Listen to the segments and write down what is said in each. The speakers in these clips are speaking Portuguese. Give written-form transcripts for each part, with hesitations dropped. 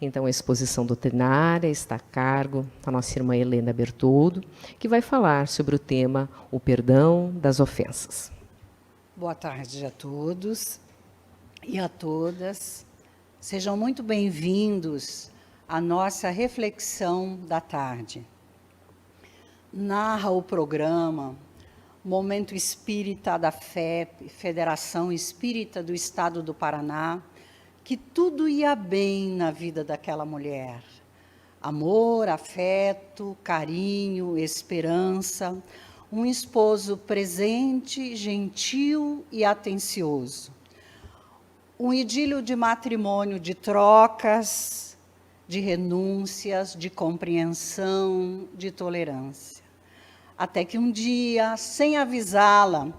Então, a exposição doutrinária está a cargo da nossa irmã Helena Bertoldo, que vai falar sobre o tema o perdão das ofensas. Boa tarde a todos e a todas. Sejam muito bem-vindos à nossa reflexão da tarde. Narra o programa Momento Espírita da FEP, Federação Espírita do Estado do Paraná, que tudo ia bem na vida daquela mulher. Amor, afeto, carinho, esperança, um esposo presente, gentil e atencioso. Um idílio de matrimônio de trocas, de renúncias, de compreensão, de tolerância. Até que um dia, sem avisá-la,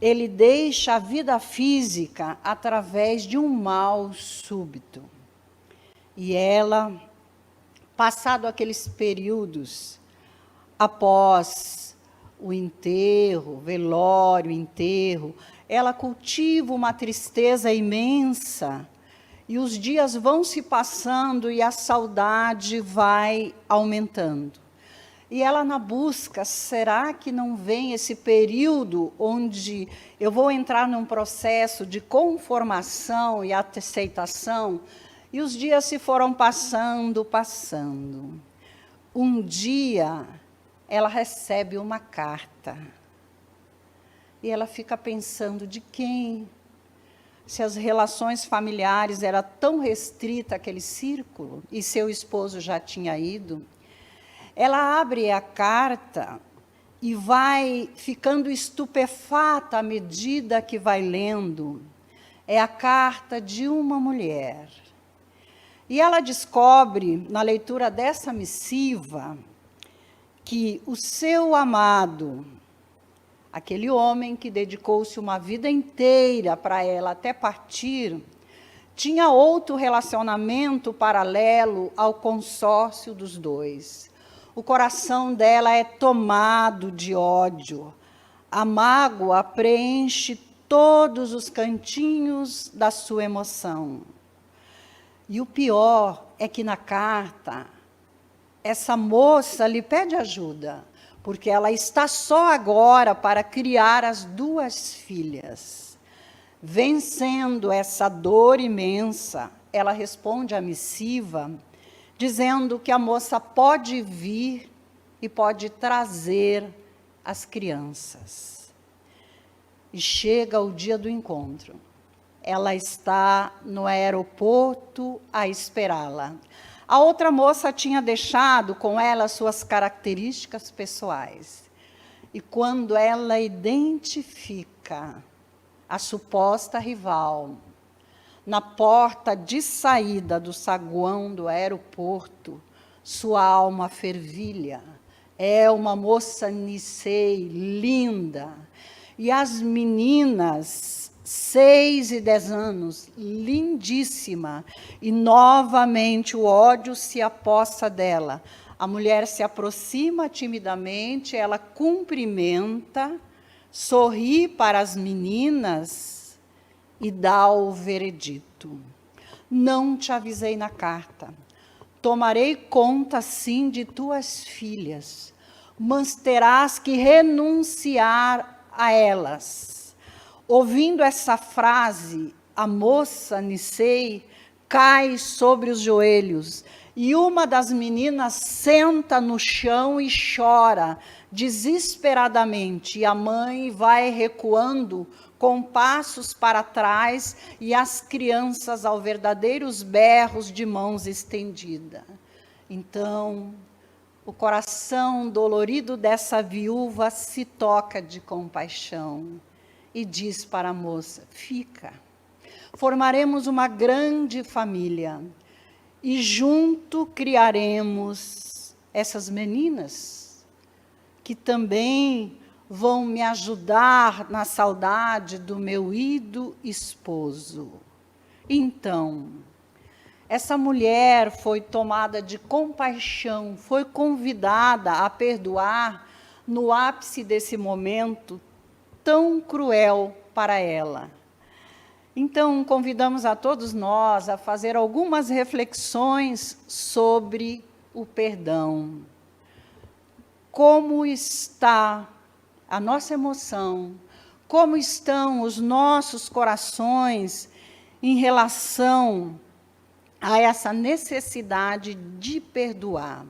ele deixa a vida física através de um mal súbito. E ela, passado aqueles períodos, após o enterro, velório, enterro, ela cultiva uma tristeza imensa, e os dias vão se passando e a saudade vai aumentando. E ela na busca, será que não vem esse período onde eu vou entrar num processo de conformação e aceitação? E os dias se foram passando. Um dia, ela recebe uma carta. E ela fica pensando, de quem? Se as relações familiares eram tão restritas àquele círculo, e seu esposo já tinha ido. Ela abre a carta e vai ficando estupefata à medida que vai lendo. É a carta de uma mulher. E ela descobre, na leitura dessa missiva, que o seu amado, aquele homem que dedicou-se uma vida inteira para ela até partir, tinha outro relacionamento paralelo ao consórcio dos dois. O coração dela é tomado de ódio. A mágoa preenche todos os cantinhos da sua emoção. E o pior é que na carta, essa moça lhe pede ajuda, porque ela está só agora para criar as duas filhas. Vencendo essa dor imensa, ela responde à missiva, dizendo que a moça pode vir e pode trazer as crianças. E chega o dia do encontro. Ela está no aeroporto a esperá-la. A outra moça tinha deixado com ela suas características pessoais. E quando ela identifica a suposta rival, na porta de saída do saguão do aeroporto, sua alma fervilha. É uma moça Nisei, linda. E as meninas, 6 e 10 anos, lindíssima. E novamente o ódio se apossa dela. A mulher se aproxima timidamente, ela cumprimenta, sorri para as meninas, e dá o veredito. Não te avisei na carta. Tomarei conta, sim, de tuas filhas, mas terás que renunciar a elas. Ouvindo essa frase, a moça Nisei cai sobre os joelhos, e uma das meninas senta no chão e chora desesperadamente, e a mãe vai recuando com passos para trás, e as crianças ao verdadeiros berros de mãos estendidas. Então, o coração dolorido dessa viúva se toca de compaixão e diz para a moça, fica, formaremos uma grande família e junto criaremos essas meninas que também vão me ajudar na saudade do meu ido esposo. Então, essa mulher foi tomada de compaixão, foi convidada a perdoar no ápice desse momento tão cruel para ela. Então, convidamos a todos nós a fazer algumas reflexões sobre o perdão. Como está a nossa emoção, como estão os nossos corações em relação a essa necessidade de perdoar.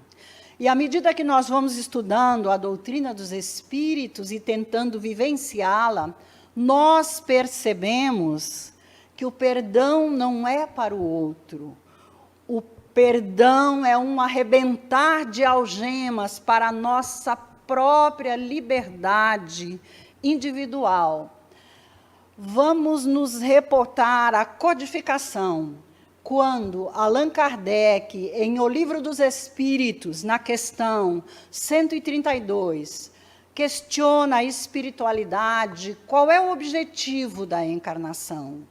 E à medida que nós vamos estudando a doutrina dos Espíritos e tentando vivenciá-la, nós percebemos que o perdão não é para o outro. O perdão é um arrebentar de algemas para a nossa própria liberdade individual. Vamos nos reportar à codificação, quando Allan Kardec, em O Livro dos Espíritos, na questão 132, questiona a espiritualidade, qual é o objetivo da encarnação?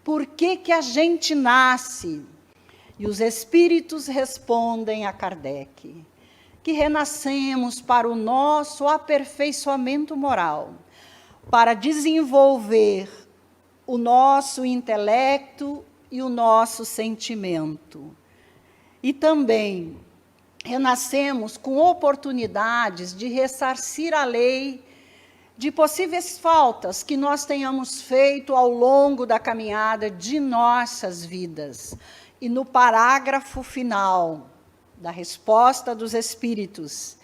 Por que a gente nasce? E os Espíritos respondem a Kardec, que renascemos para o nosso aperfeiçoamento moral, para desenvolver o nosso intelecto e o nosso sentimento. E também renascemos com oportunidades de ressarcir a lei de possíveis faltas que nós tenhamos feito ao longo da caminhada de nossas vidas. E no parágrafo final da resposta dos Espíritos,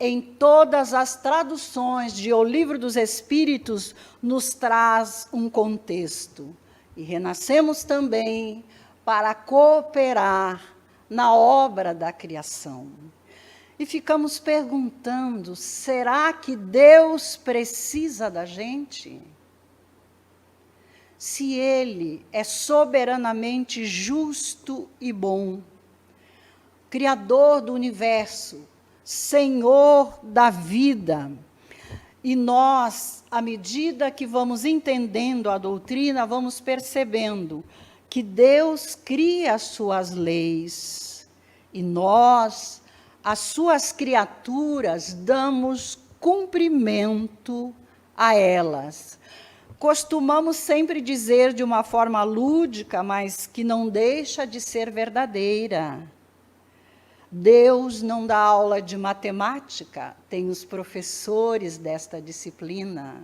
em todas as traduções de O Livro dos Espíritos, nos traz um contexto. E renascemos também para cooperar na obra da criação. E ficamos perguntando, será que Deus precisa da gente? Se Ele é soberanamente justo e bom, Criador do universo, Senhor da vida, e nós, à medida que vamos entendendo a doutrina, vamos percebendo que Deus cria as suas leis, e nós, as suas criaturas, damos cumprimento a elas. Costumamos sempre dizer de uma forma lúdica, mas que não deixa de ser verdadeira. Deus não dá aula de matemática, tem os professores desta disciplina.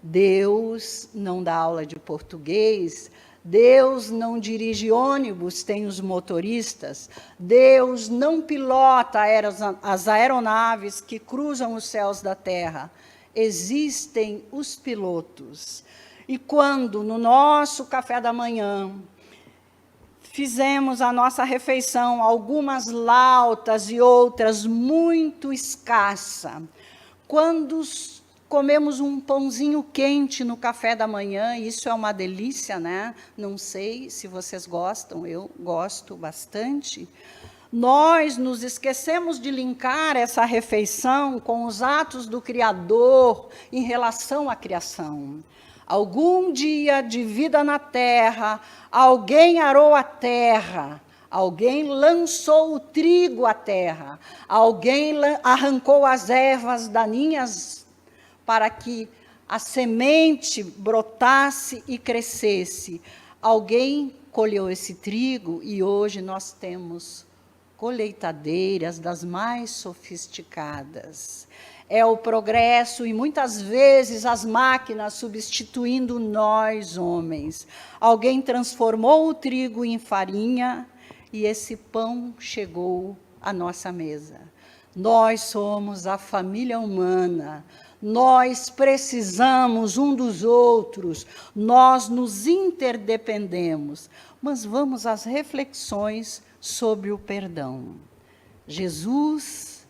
Deus não dá aula de português, Deus não dirige ônibus, tem os motoristas. Deus não pilota as aeronaves que cruzam os céus da terra. Existem os pilotos. E quando, no nosso café da manhã, fizemos a nossa refeição, algumas lautas e outras muito escassa, quando comemos um pãozinho quente no café da manhã, isso é uma delícia, né? Não sei se vocês gostam, eu gosto bastante. Nós nos esquecemos de linkar essa refeição com os atos do Criador em relação à criação. Algum dia de vida na terra, alguém arou a terra, alguém lançou o trigo à terra, alguém arrancou as ervas daninhas para que a semente brotasse e crescesse. Alguém colheu esse trigo e hoje nós temos colheitadeiras das mais sofisticadas. É o progresso e muitas vezes as máquinas substituindo nós, homens. Alguém transformou o trigo em farinha e esse pão chegou à nossa mesa. Nós somos a família humana. Nós precisamos um dos outros, nós nos interdependemos. Mas vamos às reflexões sobre o perdão. Jesus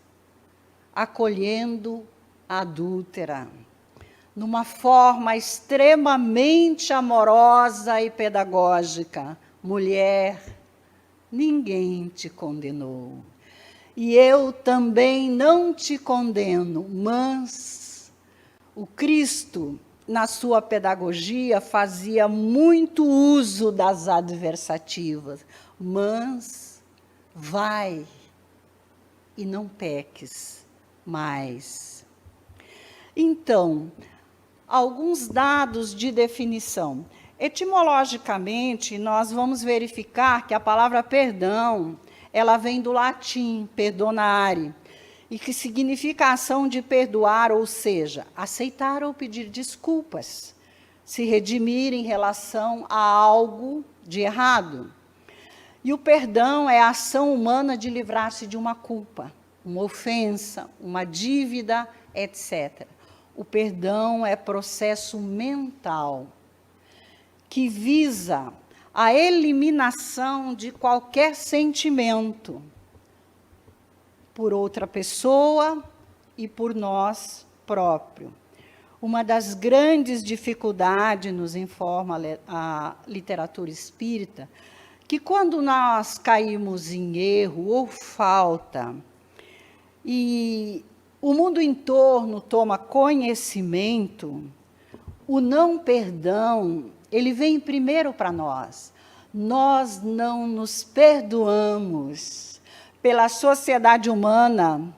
acolhendo a adúltera, numa forma extremamente amorosa e pedagógica. Mulher, ninguém te condenou. E eu também não te condeno, mas o Cristo, na sua pedagogia, fazia muito uso das adversativas. Mas vai e não peques mais. Então, alguns dados de definição. Etimologicamente, nós vamos verificar que a palavra perdão, ela vem do latim, perdonare, e que significa a ação de perdoar, ou seja, aceitar ou pedir desculpas, se redimir em relação a algo de errado. E o perdão é a ação humana de livrar-se de uma culpa, uma ofensa, uma dívida, etc. O perdão é processo mental que visa a eliminação de qualquer sentimento por outra pessoa e por nós próprios. Uma das grandes dificuldades, nos informa a literatura espírita, que quando nós caímos em erro ou falta, e o mundo em torno toma conhecimento, o não perdão, ele vem primeiro para nós. Nós não nos perdoamos pela sociedade humana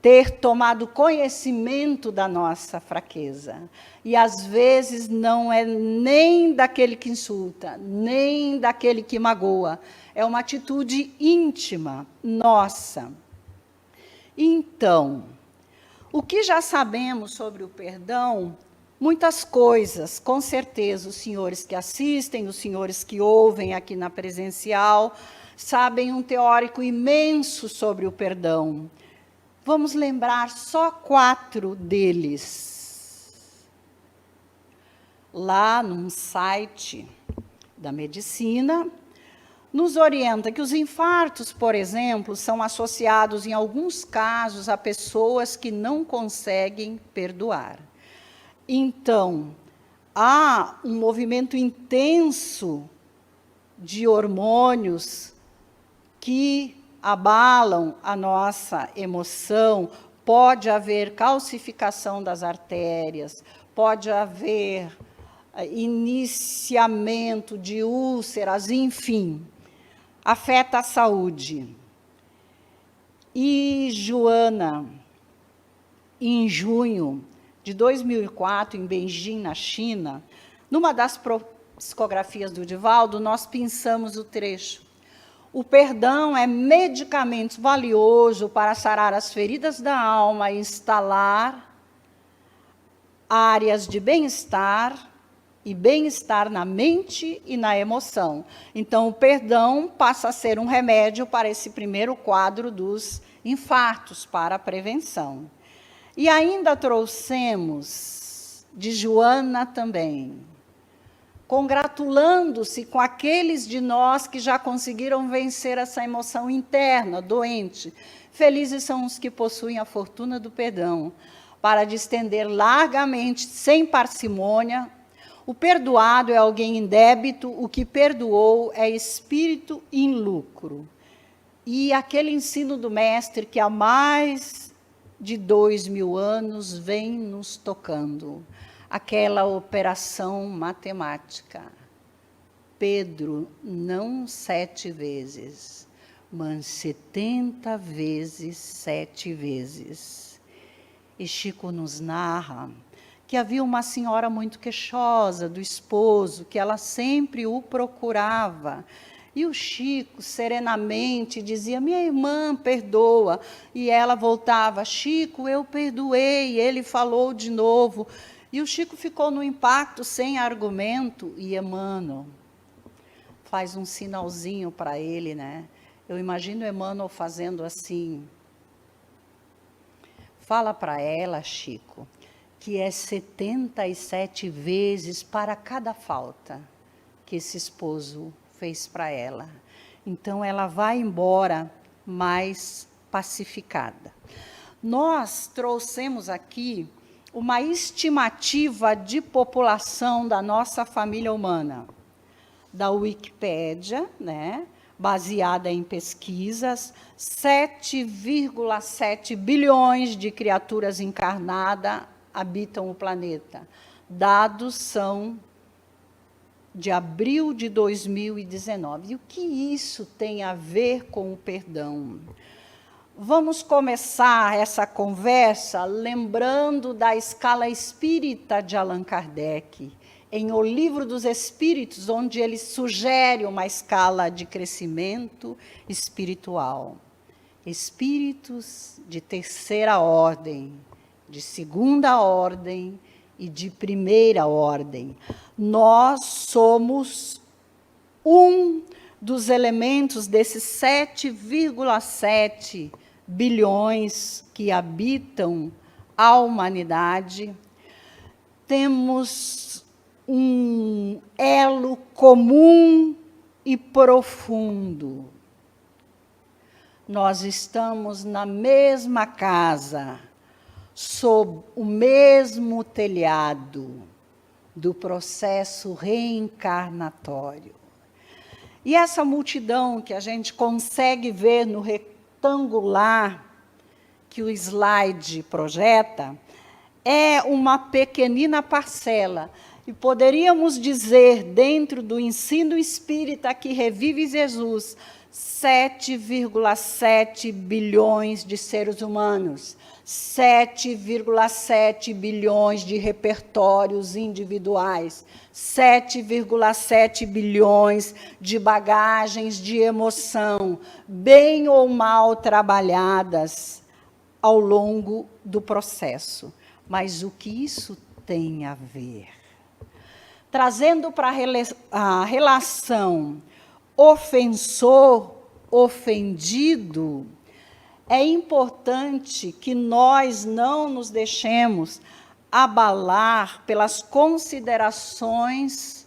ter tomado conhecimento da nossa fraqueza. E, às vezes, não é nem daquele que insulta, nem daquele que magoa. É uma atitude íntima, nossa. Então, o que já sabemos sobre o perdão? Muitas coisas, com certeza, os senhores que assistem, os senhores que ouvem aqui na presencial, sabem um teórico imenso sobre o perdão. Vamos lembrar só 4 deles. Lá num site da medicina, nos orienta que os infartos, por exemplo, são associados, em alguns casos, a pessoas que não conseguem perdoar. Então, há um movimento intenso de hormônios que abalam a nossa emoção. Pode haver calcificação das artérias, pode haver iniciamento de úlceras, enfim, afeta a saúde. E Joana, em junho de 2004, em Beijing, na China, numa das psicografias do Divaldo, nós pensamos o trecho: o perdão é medicamento valioso para sarar as feridas da alma e instalar áreas de bem-estar e bem-estar na mente e na emoção. Então, o perdão passa a ser um remédio para esse primeiro quadro dos infartos, para a prevenção. E ainda trouxemos de Joana também, congratulando-se com aqueles de nós que já conseguiram vencer essa emoção interna, doente. Felizes são os que possuem a fortuna do perdão, para distender largamente, sem parcimônia. O perdoado é alguém em débito, o que perdoou é espírito em lucro. E aquele ensino do mestre que há mais de 2000 anos vem nos tocando, aquela operação matemática. Pedro, não 7 vezes, mas 70 vezes 7 vezes. E Chico nos narra que havia uma senhora muito queixosa do esposo, que ela sempre o procurava. E o Chico, serenamente, dizia: minha irmã, perdoa. E ela voltava: Chico, eu perdoei. Ele falou de novo. E o Chico ficou no impacto, sem argumento. E Emmanuel faz um sinalzinho para ele, né? Eu imagino Emmanuel fazendo assim: fala para ela, Chico, que é 77 vezes para cada falta que esse esposo fez para ela. Então, ela vai embora mais pacificada. Nós trouxemos aqui uma estimativa de população da nossa família humana, da Wikipédia, né, baseada em pesquisas, 7,7 bilhões de criaturas encarnadas habitam o planeta. Dados são de abril de 2019. E o que isso tem a ver com o perdão? Vamos começar essa conversa lembrando da escala espírita de Allan Kardec. em O Livro dos Espíritos, onde ele sugere uma escala de crescimento espiritual. Espíritos de terceira ordem, de segunda ordem e de primeira ordem. Nós somos um dos elementos desses 7,7 bilhões que habitam a humanidade. Temos um elo comum e profundo. Nós estamos na mesma casa, sob o mesmo telhado do processo reencarnatório. E essa multidão que a gente consegue ver no retangular que o slide projeta, é uma pequenina parcela. E poderíamos dizer, dentro do ensino espírita que revive Jesus, 7,7 bilhões de seres humanos, 7,7 bilhões de repertórios individuais, 7,7 bilhões de bagagens de emoção, bem ou mal trabalhadas ao longo do processo. Mas o que isso tem a ver? Trazendo para a relação ofensor-ofendido, é importante que nós não nos deixemos abalar pelas considerações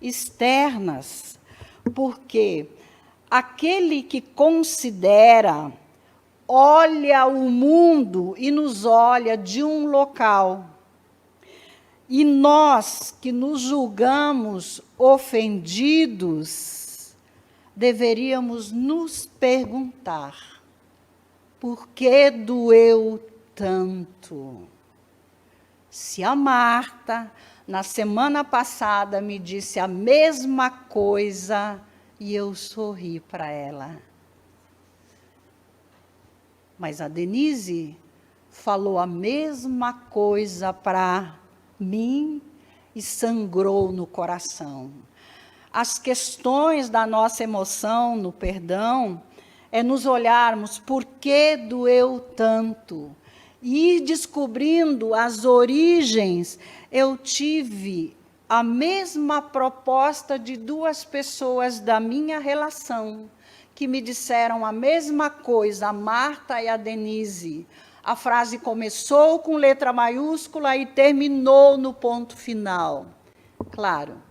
externas, porque aquele que considera, olha o mundo e nos olha de um local. E nós que nos julgamos ofendidos, deveríamos nos perguntar: por que doeu tanto? Se a Marta, na semana passada, me disse a mesma coisa e eu sorri para ela. Mas a Denise falou a mesma coisa para mim e sangrou no coração. As questões da nossa emoção no perdão é nos olharmos por que doeu tanto e ir descobrindo as origens. Eu tive a mesma proposta de duas pessoas da minha relação que me disseram a mesma coisa, a Marta e a Denise. A frase começou com letra maiúscula e terminou no ponto final. Claro,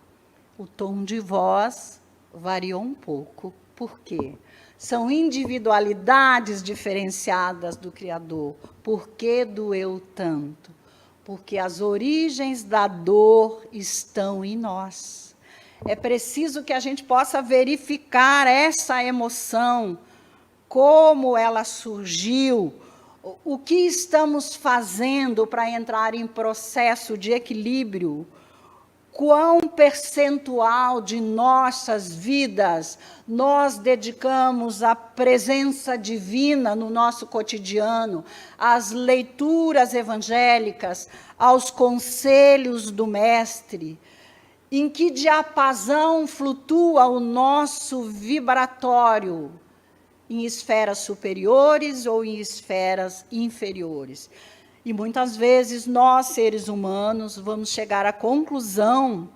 o tom de voz variou um pouco. Por quê? São individualidades diferenciadas do Criador. Por que doeu tanto? Porque as origens da dor estão em nós. É preciso que a gente possa verificar essa emoção, como ela surgiu, o que estamos fazendo para entrar em processo de equilíbrio, quão percentual de nossas vidas nós dedicamos à presença divina no nosso cotidiano, às leituras evangélicas, aos conselhos do Mestre, em que diapasão flutua o nosso vibratório, em esferas superiores ou em esferas inferiores. E muitas vezes nós, seres humanos, vamos chegar à conclusão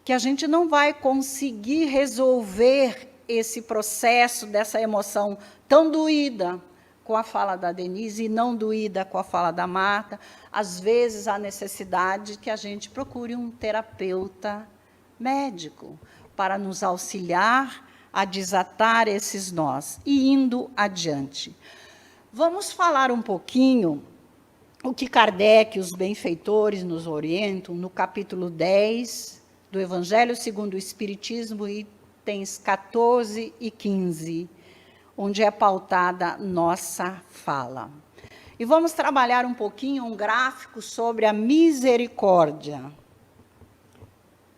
que a gente não vai conseguir resolver esse processo dessa emoção tão doída com a fala da Denise e não doída com a fala da Marta. Às vezes há necessidade que a gente procure um terapeuta médico para nos auxiliar a desatar esses nós, e indo adiante. Vamos falar um pouquinho o que Kardec e os benfeitores nos orientam no capítulo 10 do Evangelho segundo o Espiritismo, itens 14 e 15, onde é pautada nossa fala. E vamos trabalhar um pouquinho um gráfico sobre a misericórdia.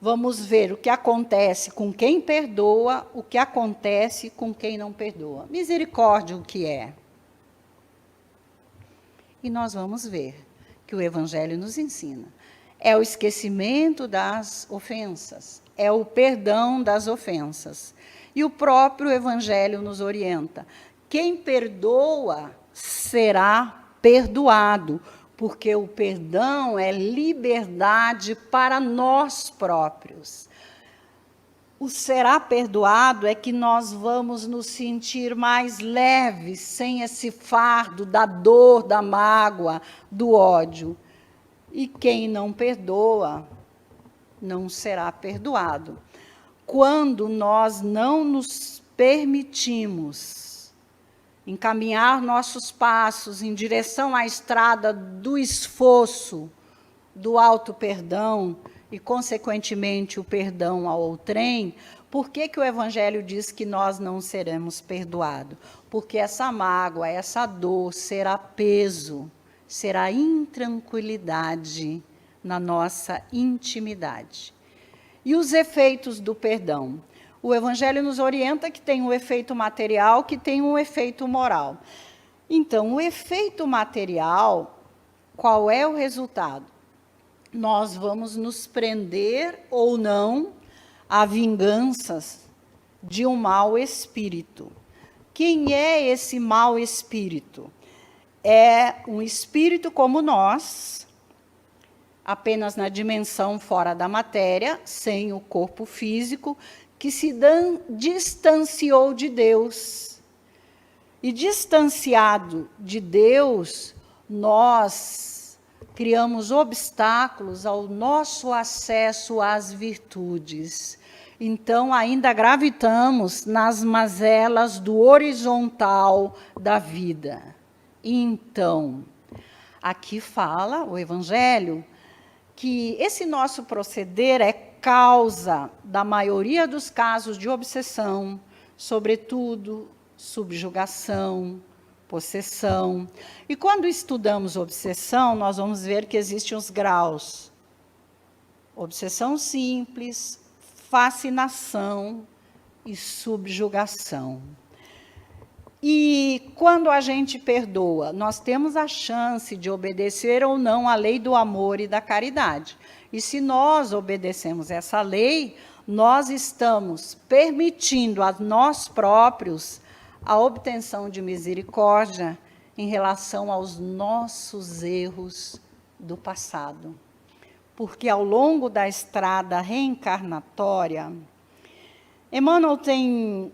Vamos ver o que acontece com quem perdoa, o que acontece com quem não perdoa. Misericórdia, o que é? E nós vamos ver que o Evangelho nos ensina. é o esquecimento das ofensas, é o perdão das ofensas. E o próprio Evangelho nos orienta. Quem perdoa será perdoado, porque o perdão é liberdade para nós próprios. O será perdoado é que nós vamos nos sentir mais leves, sem esse fardo da dor, da mágoa, do ódio. E quem não perdoa, não será perdoado. Quando nós não nos permitimos encaminhar nossos passos em direção à estrada do esforço, do auto-perdão e, consequentemente, o perdão ao outrem, por que o Evangelho diz que nós não seremos perdoados? Porque essa mágoa, essa dor será peso, será intranquilidade na nossa intimidade. E os efeitos do perdão? O Evangelho nos orienta que tem um efeito material, que tem um efeito moral. Então, o efeito material, qual é o resultado? Nós vamos nos prender ou não a vinganças de um mau espírito. Quem é esse mau espírito? É um espírito como nós, apenas na dimensão fora da matéria, sem o corpo físico, que se distanciou de Deus. E distanciado de Deus, nós criamos obstáculos ao nosso acesso às virtudes. Então, ainda gravitamos nas mazelas do horizontal da vida. Então, aqui fala o Evangelho que esse nosso proceder é causa da maioria dos casos de obsessão, sobretudo subjugação, possessão. E quando estudamos obsessão, nós vamos ver que existem os graus. Obsessão simples, fascinação e subjugação. E quando a gente perdoa, nós temos a chance de obedecer ou não à lei do amor e da caridade. E se nós obedecemos essa lei, nós estamos permitindo a nós próprios a obtenção de misericórdia em relação aos nossos erros do passado. Porque ao longo da estrada reencarnatória, Emmanuel tem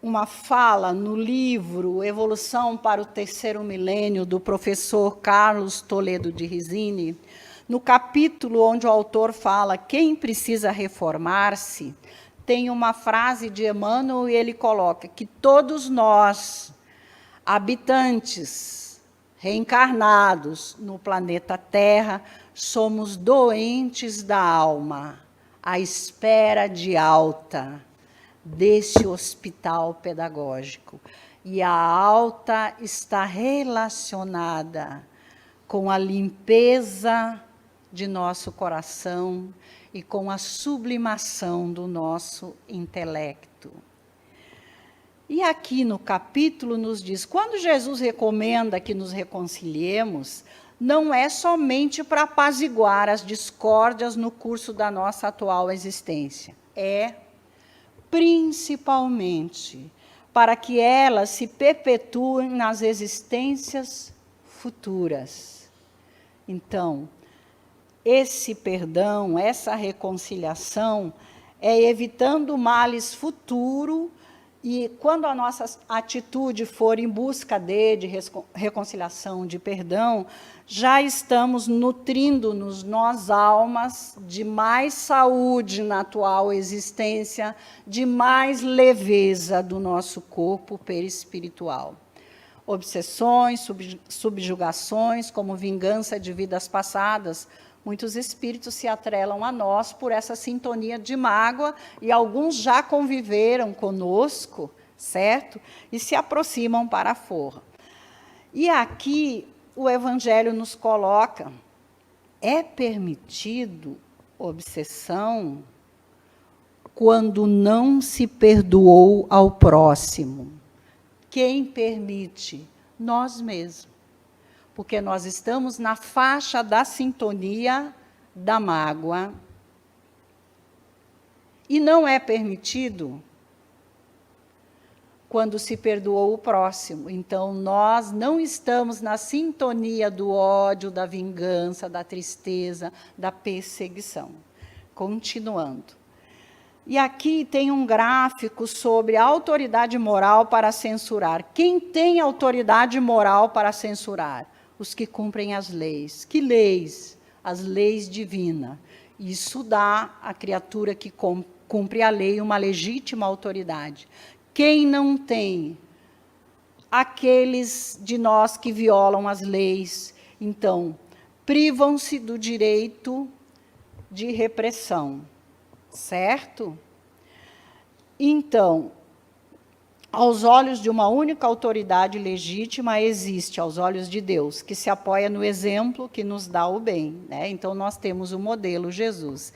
uma fala no livro Evolução para o Terceiro Milênio, do professor Carlos Toledo de Risini, no capítulo onde o autor fala quem precisa reformar-se, tem uma frase de Emmanuel e ele coloca que todos nós, habitantes reencarnados no planeta Terra, somos doentes da alma, à espera de alta desse hospital pedagógico. E a alta está relacionada com a limpeza de nosso coração e com a sublimação do nosso intelecto. E aqui no capítulo nos diz, quando Jesus recomenda que nos reconciliemos, não é somente para apaziguar as discórdias no curso da nossa atual existência, é principalmente para que elas se perpetuem nas existências futuras. Então, esse perdão, essa reconciliação, é evitando males futuros, e quando a nossa atitude for em busca de reconciliação, de perdão, já estamos nutrindo-nos, nós almas, de mais saúde na atual existência, de mais leveza do nosso corpo perispiritual. Obsessões, subjugações, como vingança de vidas passadas, muitos espíritos se atrelam a nós por essa sintonia de mágoa, e alguns já conviveram conosco, certo? E se aproximam para a forra. E aqui o Evangelho nos coloca, é permitido obsessão quando não se perdoou ao próximo. Quem permite? Nós mesmos. Porque nós estamos na faixa da sintonia da mágoa e não é permitido quando se perdoou o próximo. Então, nós não estamos na sintonia do ódio, da vingança, da tristeza, da perseguição. Continuando. E aqui tem um gráfico sobre a autoridade moral para censurar. Quem tem autoridade moral para censurar? Os que cumprem as leis. Que leis? As leis divinas. Isso dá à criatura que cumpre a lei uma legítima autoridade. Quem não tem? Aqueles de nós que violam as leis, então, privam-se do direito de repressão, certo? Então, aos olhos de uma única autoridade legítima, existe, aos olhos de Deus, que se apoia no exemplo que nos dá o bem, né? Então, nós temos o modelo Jesus.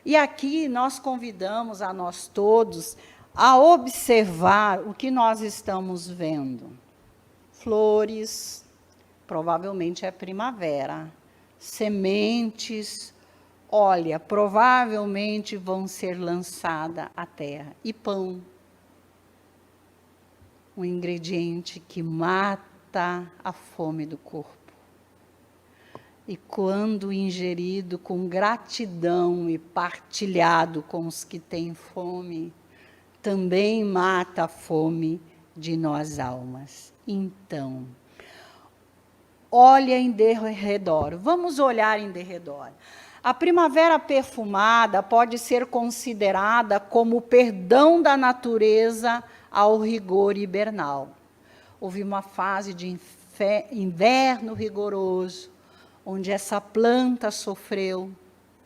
E aqui nós convidamos a nós todos a observar o que nós estamos vendo. Flores, provavelmente é primavera. Sementes, olha, provavelmente vão ser lançadas à terra. E pão, um ingrediente que mata a fome do corpo. E quando ingerido com gratidão e partilhado com os que têm fome, também mata a fome de nós almas. Então, olha em derredor. Vamos olhar em derredor. A primavera perfumada pode ser considerada como o perdão da natureza ao rigor hibernal. Houve uma fase de inverno rigoroso, onde essa planta sofreu,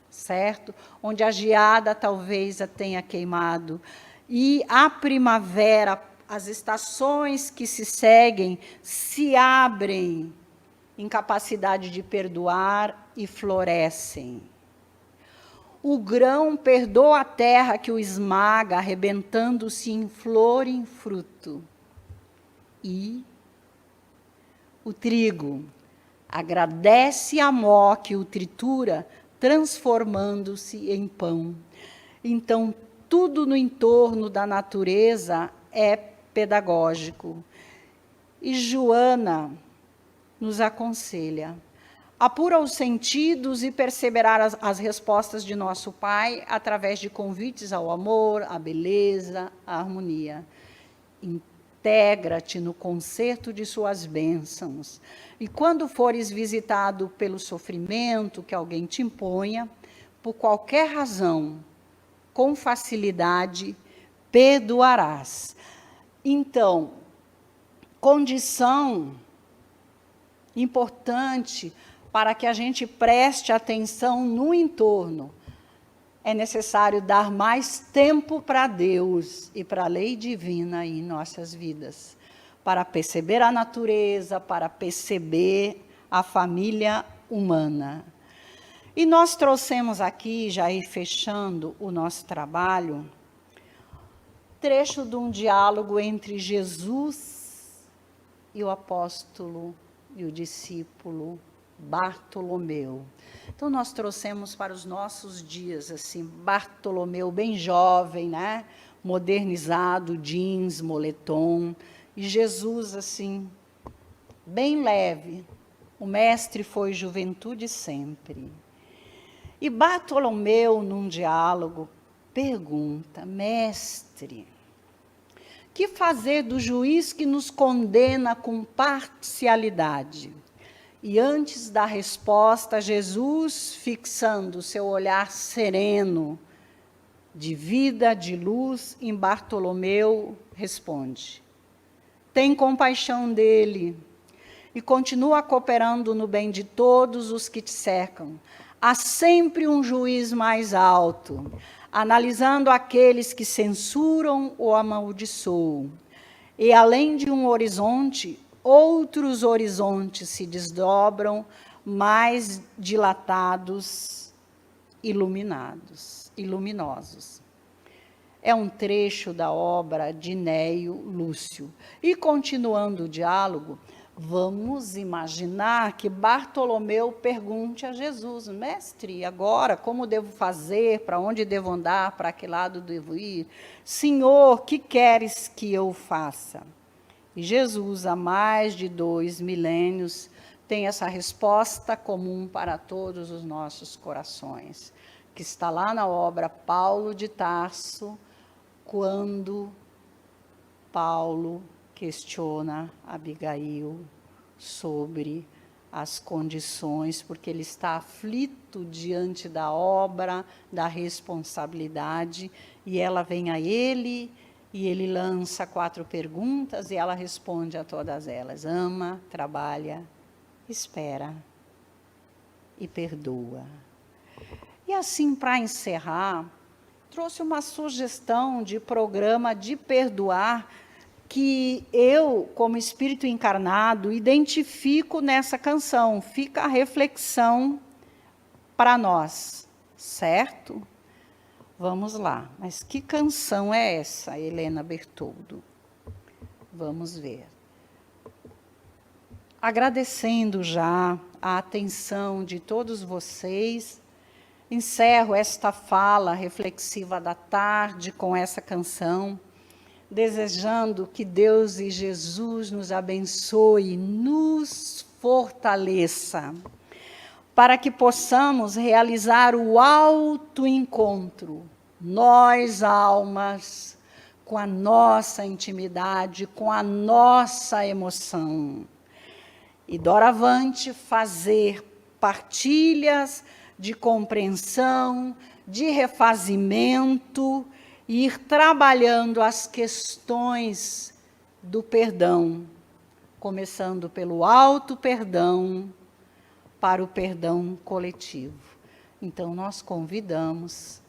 certo? Onde a geada talvez a tenha queimado. E a primavera, as estações que se seguem, se abrem em capacidade de perdoar e florescem. O grão perdoa a terra que o esmaga, arrebentando-se em flor e em fruto. E o trigo agradece a mó que o tritura, transformando-se em pão. Então, tudo no entorno da natureza é pedagógico. E Joana nos aconselha: apura os sentidos e perceberá as respostas de nosso Pai através de convites ao amor, à beleza, à harmonia. Integra-te no concerto de suas bênçãos. E quando fores visitado pelo sofrimento que alguém te imponha, por qualquer razão, com facilidade, perdoarás. Então, condição importante para que a gente preste atenção no entorno. É necessário dar mais tempo para Deus e para a lei divina em nossas vidas, para perceber a natureza, para perceber a família humana. E nós trouxemos aqui, já ir fechando o nosso trabalho, trecho de um diálogo entre Jesus e o apóstolo e o discípulo Bartolomeu. Então, nós trouxemos para os nossos dias, assim, Bartolomeu bem jovem, né? Modernizado, jeans, moletom, e Jesus, assim, bem leve. O mestre foi juventude sempre. E Bartolomeu, num diálogo, pergunta: mestre, que fazer do juiz que nos condena com parcialidade? E antes da resposta, Jesus, fixando seu olhar sereno, de vida, de luz, em Bartolomeu, responde: tem compaixão dele e continua cooperando no bem de todos os que te cercam. Há sempre um juiz mais alto, analisando aqueles que censuram ou amaldiçoam. E além de um horizonte, outros horizontes se desdobram, mais dilatados, luminosos. É um trecho da obra de Neio Lúcio. E continuando o diálogo, Vamos imaginar que Bartolomeu pergunte a Jesus: mestre, agora como devo fazer? Para onde devo andar? Para que lado devo ir? Senhor, que queres que eu faça? E Jesus, há mais de 2 milênios, tem essa resposta comum para todos os nossos corações, que está lá na obra Paulo de Tarso, quando Paulo questiona Abigail sobre as condições, porque ele está aflito diante da obra, da responsabilidade, e ela vem a ele, e ele lança 4 perguntas, e ela responde a todas elas: ama, trabalha, espera e perdoa. E assim, para encerrar, trouxe uma sugestão de programa de perdoar, que eu, como espírito encarnado, identifico nessa canção. Fica a reflexão para nós, certo? Vamos lá. Mas que canção é essa, Helena Bertoldo? Vamos ver. Agradecendo já a atenção de todos vocês, encerro esta fala reflexiva da tarde com essa canção, desejando que Deus e Jesus nos abençoe, nos fortaleça, para que possamos realizar o autoencontro, nós, almas, com a nossa intimidade, com a nossa emoção. E doravante fazer partilhas de compreensão, de refazimento, e ir trabalhando as questões do perdão, começando pelo auto-perdão, para o perdão coletivo. Então, nós convidamos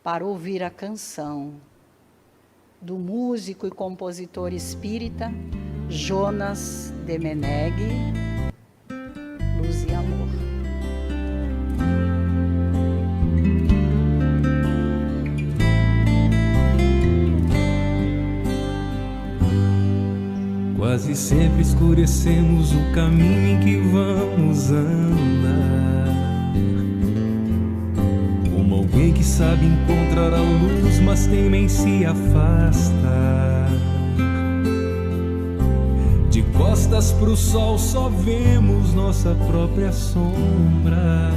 para ouvir a canção do músico e compositor espírita Jonas de Meneghe, Luz e Amor. Quase sempre escurecemos o caminho em que vamos andar, como alguém que sabe encontrar a luz, mas teme em se afastar. De costas pro sol só vemos nossa própria sombra,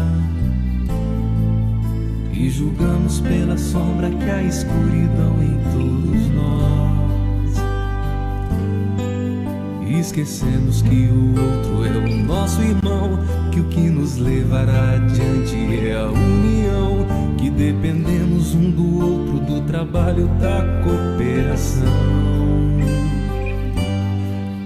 e julgamos pela sombra que há escuridão em todos nós. Esquecemos que o outro é o nosso irmão, que o que nos levará adiante é a união, que dependemos um do outro, do trabalho, da cooperação.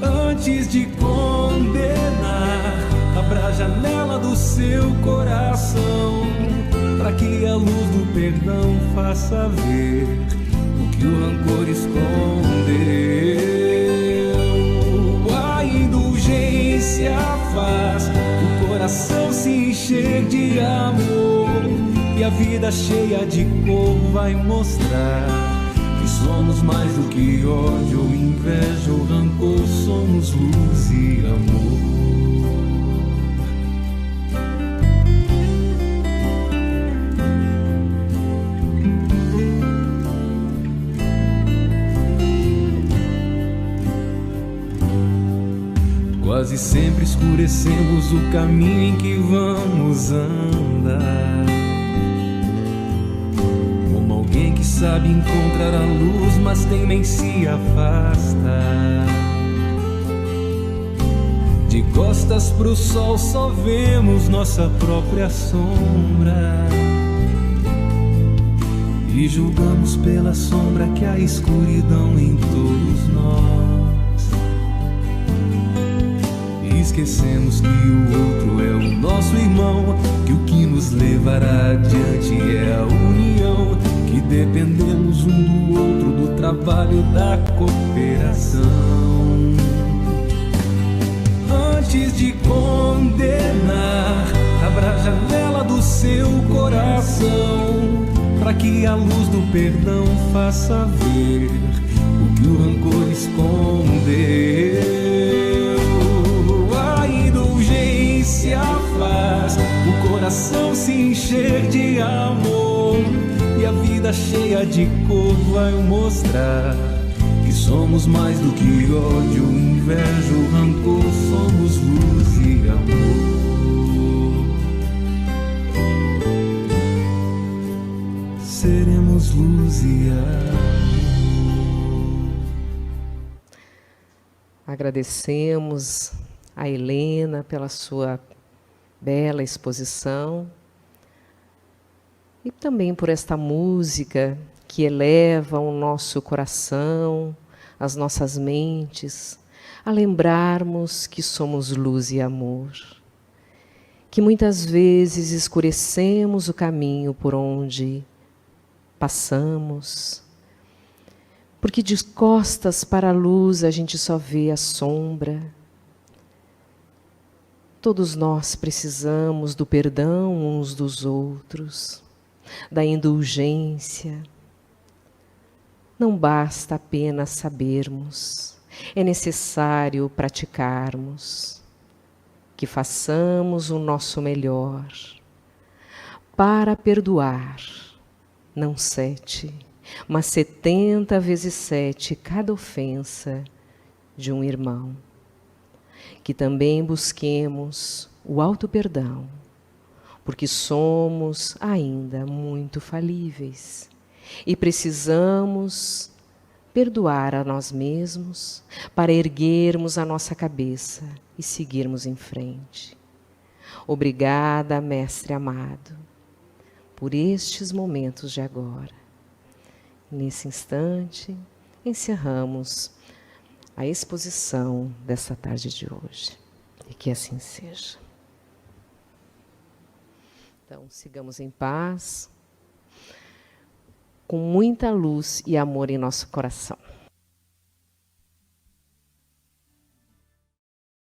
Antes de condenar, abra a janela do seu coração, para que a luz do perdão faça ver o que o rancor escondeu. Indulgência faz o coração se encher de amor, e a vida cheia de cor vai mostrar que somos mais do que ódio, inveja ou rancor, somos luz e amor. Quase sempre escurecemos o caminho em que vamos andar, como alguém que sabe encontrar a luz, mas teme em se afastar. De costas pro sol só vemos nossa própria sombra, e julgamos pela sombra que há escuridão em todos nós. Esquecemos que o outro é o nosso irmão, que o que nos levará adiante é a união, que dependemos um do outro, do trabalho, da cooperação. Antes de condenar, abra a janela do seu coração, para que a luz do perdão faça ver o que o rancor escondeu. coração se encher de amor e a vida cheia de cor vai mostrar que somos mais do que ódio, inveja ou rancor, somos luz e amor. Seremos luz e amor. Agradecemos a Helena pela sua bela exposição e também por esta música que eleva o nosso coração, as nossas mentes, a lembrarmos que somos luz e amor, que muitas vezes escurecemos o caminho por onde passamos, porque de costas para a luz a gente só vê a sombra. Todos nós precisamos do perdão uns dos outros, da indulgência. Não basta apenas sabermos, é necessário praticarmos, que façamos o nosso melhor para perdoar, não 7, mas 70 vezes 7 cada ofensa de um irmão. Que também busquemos o auto-perdão, porque somos ainda muito falíveis e precisamos perdoar a nós mesmos para erguermos a nossa cabeça e seguirmos em frente. Obrigada, Mestre amado, por estes momentos de agora. Nesse instante, encerramos a exposição dessa tarde de hoje. E que assim seja. Então, sigamos em paz, com muita luz e amor em nosso coração.